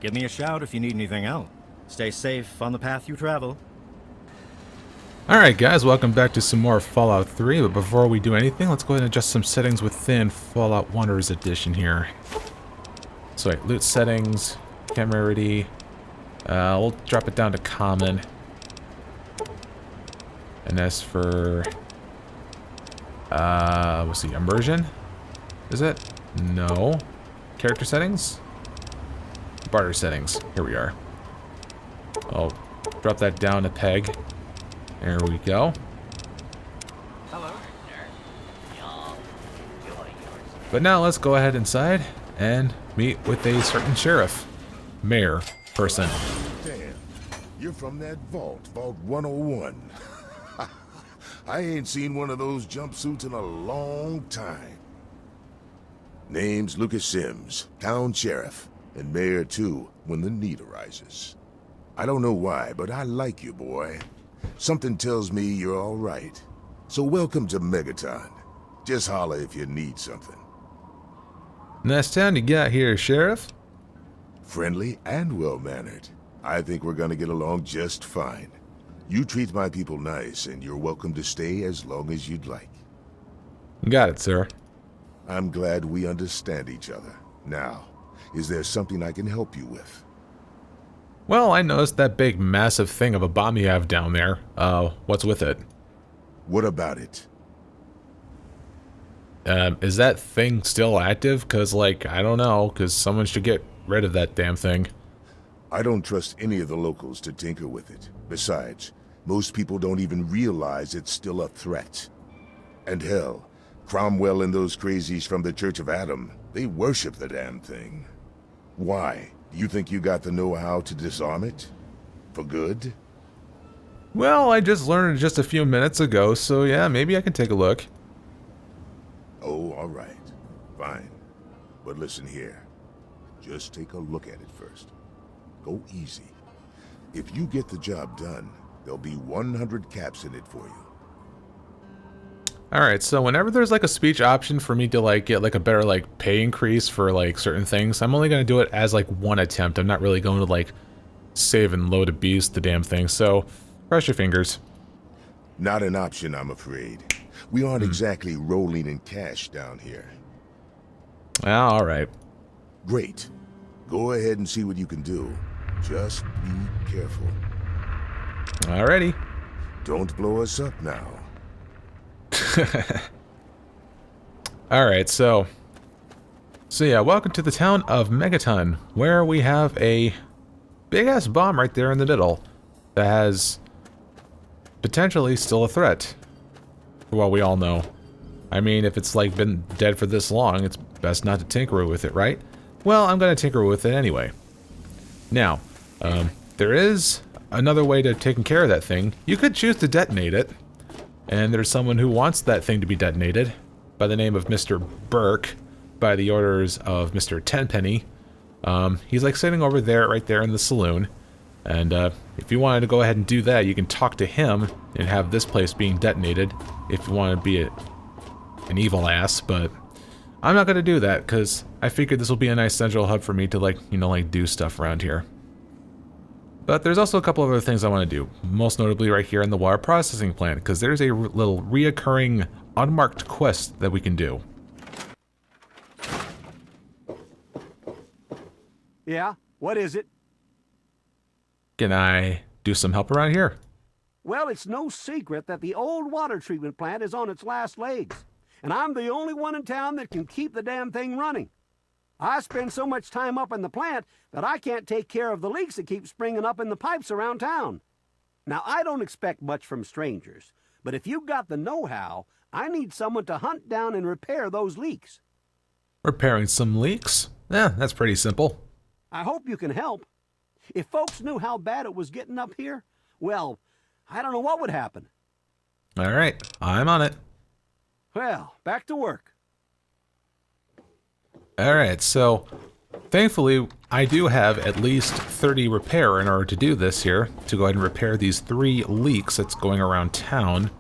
Give me a shout if you need anything else. Stay safe on the path you travel. Alright guys, welcome back to some more Fallout 3, but before we do anything, let's go ahead and adjust some settings within Fallout Wanderers Edition here. So wait, loot settings, camera ready, we'll drop it down to common. And as for, let's see, immersion? Is it? No. Character settings? Barter settings, here we are. I'll drop that down a peg. There we go. Hello. But now let's go ahead inside and meet with a certain sheriff. Mayor person. Damn, you're from that vault, Vault 101. I ain't seen one of those jumpsuits in a long time. Name's Lucas Sims, town sheriff, and mayor too, when the need arises. I don't know why, but I like you, boy. Something tells me you're all right. So welcome to Megaton. Just holler if you need something. Nice town you got here, Sheriff. Friendly and well-mannered. I think we're gonna get along just fine. You treat my people nice, and you're welcome to stay as long as you'd like. Got it, sir. I'm glad we understand each other. Now, is there something I can help you with? Well, I noticed that big massive thing of a bomb you have down there. What's with it? What about it? Is that thing still active? Cause like, I don't know, cause someone should get rid of that damn thing. I don't trust any of the locals to tinker with it. Besides, most people don't even realize it's still a threat. And hell, Cromwell and those crazies from the Church of Adam, they worship the damn thing. Why? You think you got the know-how to disarm it? For good? Well, I just learned it just a few minutes ago, so yeah, maybe I can take a look. Oh, all right. Fine. But listen here. Just take a look at it first. Go easy. If you get the job done, there'll be 100 caps in it for you. Alright, so whenever there's like a speech option for me to like get like a better like pay increase for like certain things, I'm only gonna do it as like one attempt. I'm not really going to like save and load abuse the damn thing, so cross your fingers. Not an option, I'm afraid. We aren't exactly rolling in cash down here. Alright. Great. Go ahead and see what you can do. Just be careful. Alrighty. Don't blow us up now. Alright, so yeah, welcome to the town of Megaton, where we have a big-ass bomb right there in the middle that has potentially still a threat, for what we all know. I mean, if it's like been dead for this long, it's best not to tinker with it, right? Well, I'm gonna tinker with it anyway. Now, there is another way to taking care of that thing. You could choose to detonate it. And there's someone who wants that thing to be detonated by the name of Mr. Burke, by the orders of Mr. Tenpenny. He's like sitting over there, right there in the saloon. And if you wanted to go ahead and do that, you can talk to him and have this place being detonated if you want to be an evil ass. But I'm not going to do that because I figured this will be a nice central hub for me to like, you know, like do stuff around here. But there's also a couple of other things I want to do, most notably right here in the water processing plant, because there's a little reoccurring unmarked quest that we can do. Yeah? What is it? Can I do some help around here? Well, it's no secret that the old water treatment plant is on its last legs. And I'm the only one in town that can keep the damn thing running. I spend so much time up in the plant that I can't take care of the leaks that keep springing up in the pipes around town. Now, I don't expect much from strangers, but if you've got the know-how, I need someone to hunt down and repair those leaks. Repairing some leaks? Yeah, that's pretty simple. I hope you can help. If folks knew how bad it was getting up here, well, I don't know what would happen. Alright, I'm on it. Well, back to work. Alright, so thankfully I do have at least 30 repair in order to do this here, to go ahead and repair these 3 leaks that's going around town.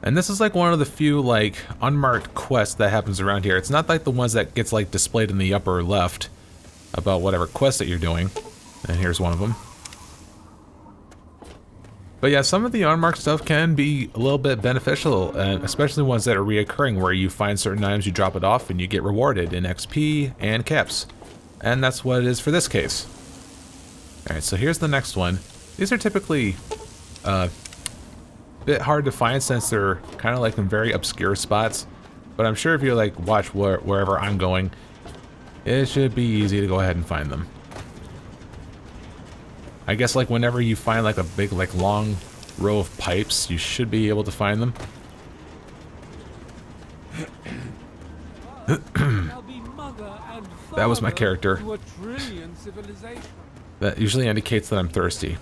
And this is like one of the few like unmarked quests that happens around here. It's not like the ones that gets like displayed in the upper left. about whatever quest that you're doing. And here's one of them. But yeah, some of the unmarked stuff can be a little bit beneficial, and especially ones that are reoccurring, where you find certain items, you drop it off, and you get rewarded in XP and caps. And that's what it is for this case. Alright, so here's the next one. These are typically a bit hard to find since they're kind of like in very obscure spots. But I'm sure if you like watch wherever I'm going, it should be easy to go ahead and find them. I guess like whenever you find like a big like long row of pipes, you should be able to find them. That was my character. That usually indicates that I'm thirsty.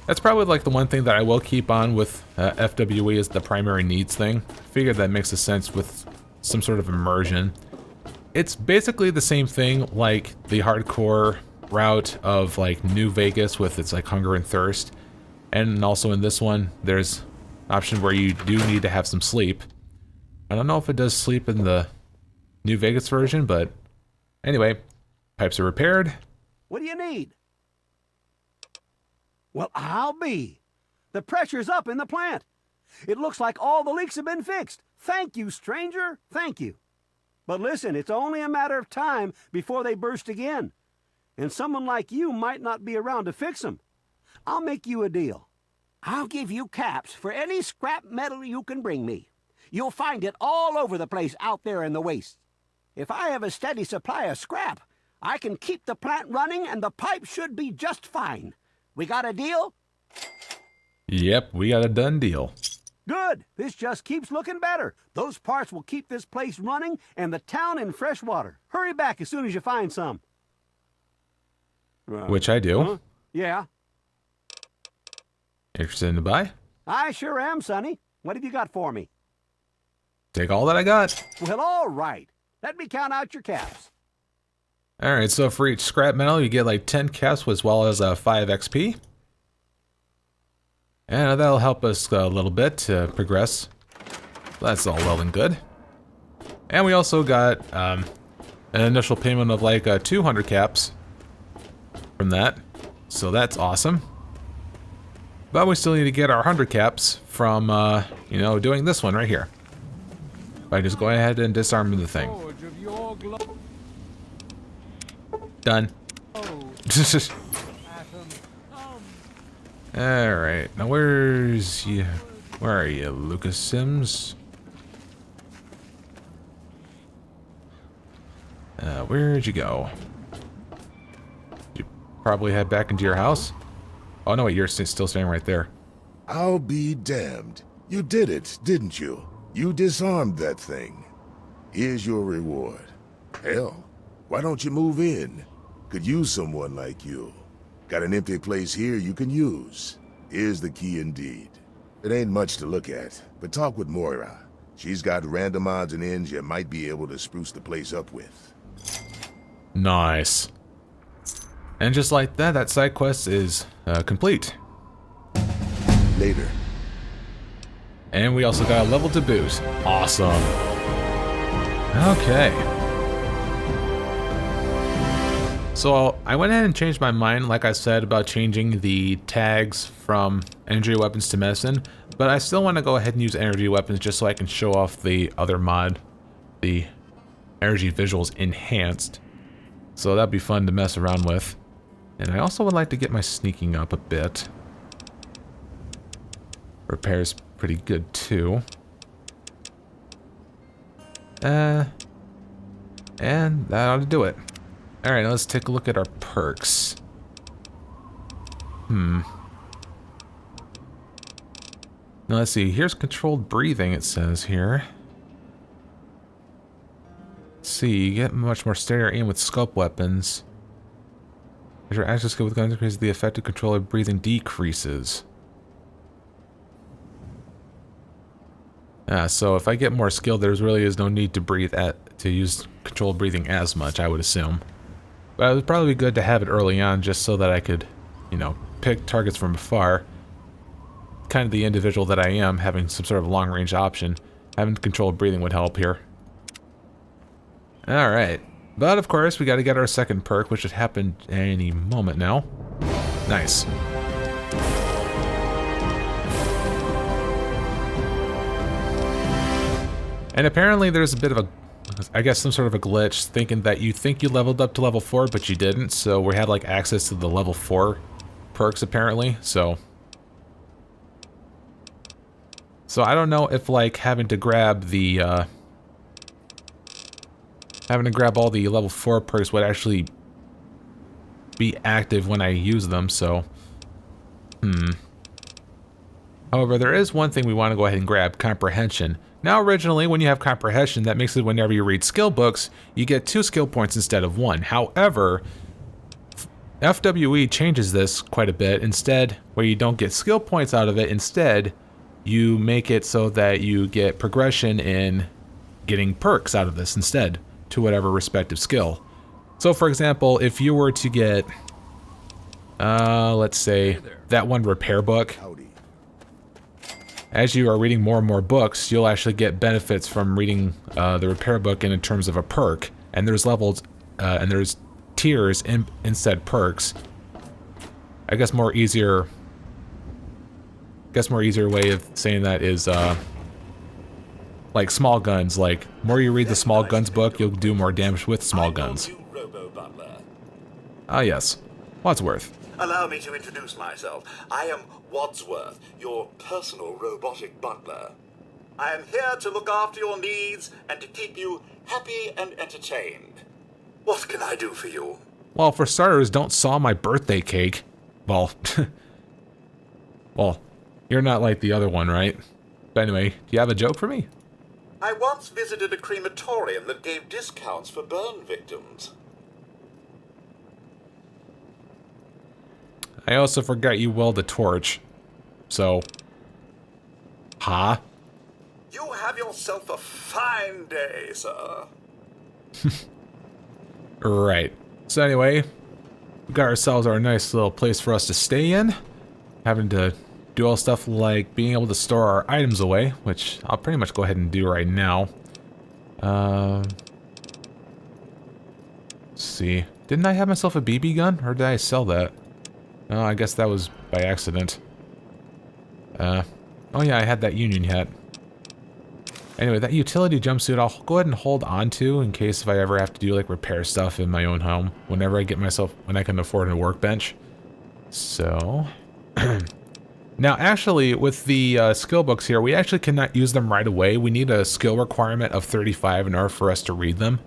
That's probably like the one thing that I will keep on with FWE is the primary needs thing. Figured that makes a sense with some sort of immersion. It's basically the same thing like the hardcore route of like New Vegas with its like hunger and thirst. And also in this one, there's an option where you do need to have some sleep. I don't know if it does sleep in the New Vegas version, but anyway, pipes are repaired. What do you need? Well, I'll be. The pressure's up in the plant. It looks like all the leaks have been fixed. Thank you, stranger. Thank you. But listen, it's only a matter of time before they burst again. And someone like you might not be around to fix them. I'll make you a deal. I'll give you caps for any scrap metal you can bring me. You'll find it all over the place out there in the wastes. If I have a steady supply of scrap, I can keep the plant running and the pipe should be just fine. We got a deal? Yep, we got a done deal. Good. This just keeps looking better. Those parts will keep this place running and the town in fresh water. Hurry back as soon as you find some. Which I do. Huh? Yeah. Interested in to buy? I sure am, Sonny. What have you got for me? Take all that I got. Well, all right. Let me count out your caps. Alright, so for each scrap metal, you get like 10 caps as well as 5 XP. And that'll help us a little bit to progress. That's all well and good. And we also got an initial payment of like 200 caps from that. So that's awesome. But we still need to get our 100 caps from, you know, doing this one right here. By just going ahead and disarming the thing. Done. Alright, now where's you? Where are you, Lucas Sims? Where'd you go? You probably head back into your house? Oh no, wait, you're still standing right there. I'll be damned. You did it, didn't you? You disarmed that thing. Here's your reward. Hell, why don't you move in? Could use someone like you. Got an empty place here you can use. Here's the key indeed. It ain't much to look at, but talk with Moira. She's got random odds and ends you might be able to spruce the place up with. Nice. And just like that, that side quest is complete. Later. And we also got a level to boot. Awesome. Okay. So I went ahead and changed my mind, like I said, about changing the tags from energy weapons to medicine, but I still want to go ahead and use energy weapons just so I can show off the other mod, the energy visuals enhanced. So that'd be fun to mess around with. And I also would like to get my sneaking up a bit. Repair's pretty good too. And that ought to do it. Alright, let's take a look at our perks. Now let's see, here's controlled breathing, it says here. Let's see, you get much more steadier aim with scope weapons. As your access skill with guns increases, the effective control of breathing decreases. So if I get more skill, there really is no need to use controlled breathing as much, I would assume. But it would probably be good to have it early on just so that I could, you know, pick targets from afar. Kind of the individual that I am, having some sort of long-range option. Having controlled breathing would help here. Alright. But of course, we got to get our second perk, which should happen any moment now. Nice. And apparently there's a bit of a, I guess some sort of a glitch, thinking that you think you leveled up to level 4, but you didn't. So we had like access to the level 4 perks apparently. So I don't know if like having to grab the, having to grab all the level 4 perks would actually be active when I use them, so... However, there is one thing we want to go ahead and grab, Comprehension. Now, originally, when you have Comprehension, that makes it whenever you read skill books, you get 2 skill points instead of 1. However, FWE changes this quite a bit. Instead, where you don't get skill points out of it, instead, you make it so that you get progression in getting perks out of this instead, to whatever respective skill. So, for example, if you were to get, let's say, that one repair book, as you are reading more and more books, you'll actually get benefits from reading the repair book in terms of a perk. And there's levels, and there's tiers in said perks. I guess more easier way of saying that is, like small guns. Like, more you read the small guns book, you'll do more damage with small guns. Ah, yes. Wadsworth. Allow me to introduce myself. I am Wadsworth, your personal robotic butler. I am here to look after your needs and to keep you happy and entertained. What can I do for you? Well, for starters, don't saw my birthday cake. Well, well, you're not like the other one, right? But anyway, do you have a joke for me? I once visited a crematorium that gave discounts for burn victims. I also forgot you weld a torch. So, huh? You have yourself a fine day, sir. Right. So anyway, we got ourselves our nice little place for us to stay in. Having to do all stuff like being able to store our items away, which I'll pretty much go ahead and do right now. Let's see. Didn't I have myself a BB gun, or did I sell that? Oh, I guess that was by accident. Oh yeah, I had that Union hat. Anyway, that utility jumpsuit I'll go ahead and hold on to in case if I ever have to do like repair stuff in my own home. Whenever I get myself, when I can afford a workbench. So... Now actually, with the skill books here, we actually cannot use them right away. We need a skill requirement of 35 in order for us to read them.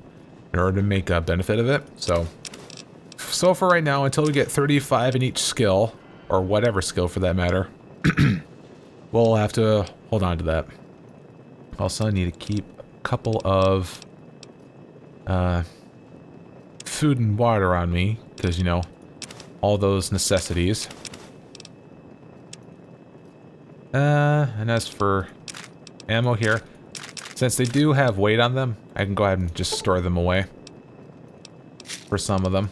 In order to make a benefit of it. So for right now, until we get 35 in each skill, or whatever skill for that matter, we'll have to hold on to that. Also, I need to keep a couple of food and water on me, because, you know, all those necessities. And as for ammo here, since they do have weight on them, I can go ahead and just store them away for some of them.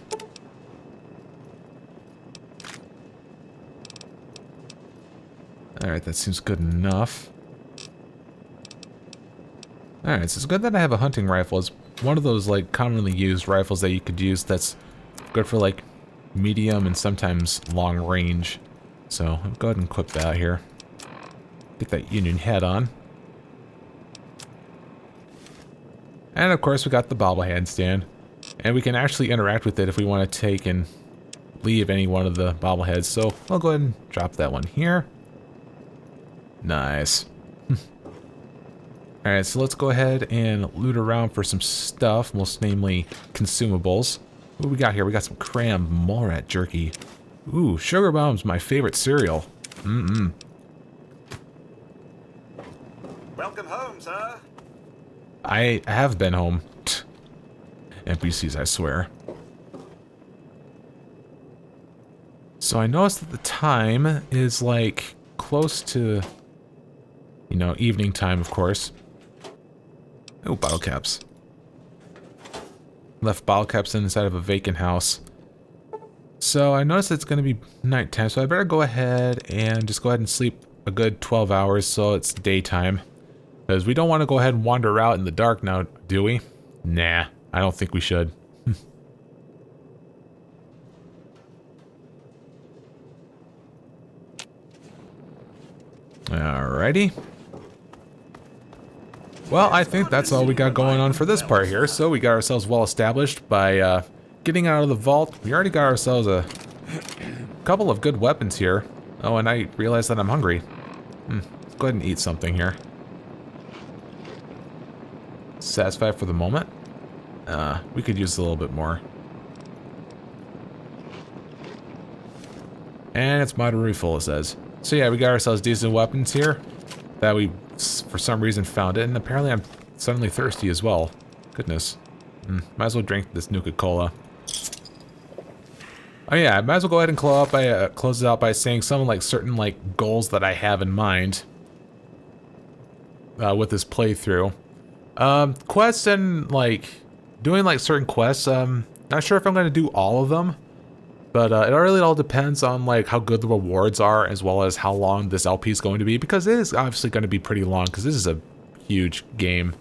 Alright, that seems good enough. Alright, so it's good that I have a hunting rifle. It's one of those, like, commonly used rifles that you could use that's good for, like, medium and sometimes long range. So, I'll go ahead and equip that here. Get that Union head on. And, of course, we got the bobblehead stand. And we can actually interact with it if we want to take and leave any one of the bobbleheads. So, I'll go ahead and drop that one here. Nice. Alright, so let's go ahead and loot around for some stuff, most namely consumables. What do we got here? We got some cram mole rat jerky. Ooh, Sugar Bomb's my favorite cereal. Welcome home, sir. I have been home. NPCs, I swear. So I noticed that the time is like close to, you know, evening time, of course. Oh, bottle caps. Left bottle caps inside of a vacant house. So I noticed it's going to be nighttime, so I better go ahead and sleep a good 12 hours so it's daytime. Because we don't want to go ahead and wander out in the dark now, do we? Nah, I don't think we should. Alrighty. Well, I think that's all we got going on for this part here. So we got ourselves well established by getting out of the vault. We already got ourselves a couple of good weapons here. Oh, and I realized that I'm hungry. Let's go ahead and eat something here. Satisfied for the moment. We could use a little bit more. And it's moderately full, it says. So yeah, we got ourselves decent weapons here that we, for some reason, found it. And apparently I'm suddenly thirsty as well. Goodness. Might as well drink this Nuka-Cola. Oh yeah, I might as well go ahead and close it out by saying some like certain like goals that I have in mind with this playthrough. Quests and like doing like certain quests. Not sure if I'm going to do all of them, but it really all depends on like how good the rewards are, as well as how long this LP is going to be, because it is obviously going to be pretty long because this is a huge game.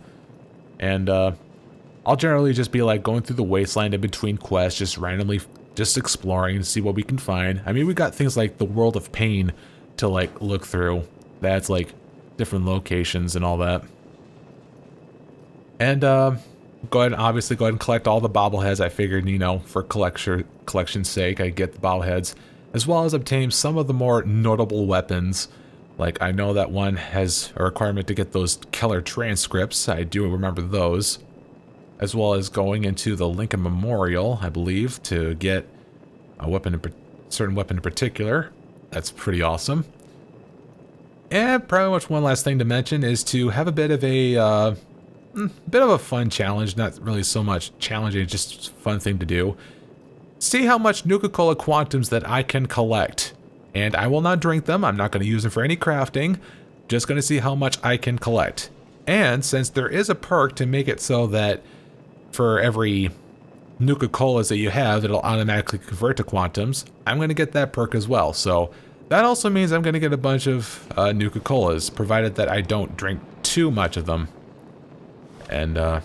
And I'll generally just be like going through the wasteland in between quests, just randomly just exploring and see what we can find. I mean, we got things like the World of Pain to like look through. That's like different locations and all that. And go ahead and obviously go ahead and collect all the bobbleheads. I figured, you know, for collection's sake, I get the bobbleheads, as well as obtain some of the more notable weapons. Like I know that one has a requirement to get those Keller transcripts. I do remember those. As well as going into the Lincoln Memorial, I believe, to get a weapon, certain weapon in particular. That's pretty awesome. And probably much one last thing to mention is to have a bit of a fun challenge. Not really so much challenging, just a fun thing to do. See how much Nuka-Cola Quantums that I can collect. And I will not drink them. I'm not going to use them for any crafting. Just going to see how much I can collect. And since there is a perk to make it so that for every Nuka-Colas that you have, it'll automatically convert to Quantums, I'm going to get that perk as well. So that also means I'm going to get a bunch of Nuka-Colas, provided that I don't drink too much of them. And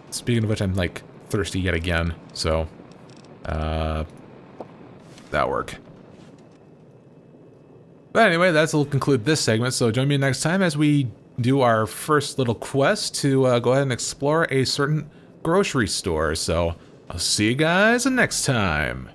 speaking of which, I'm like thirsty yet again, so that'll work. But anyway, that'll conclude this segment, so join me next time as we do our first little quest to go ahead and explore a certain grocery store. So I'll see you guys next time.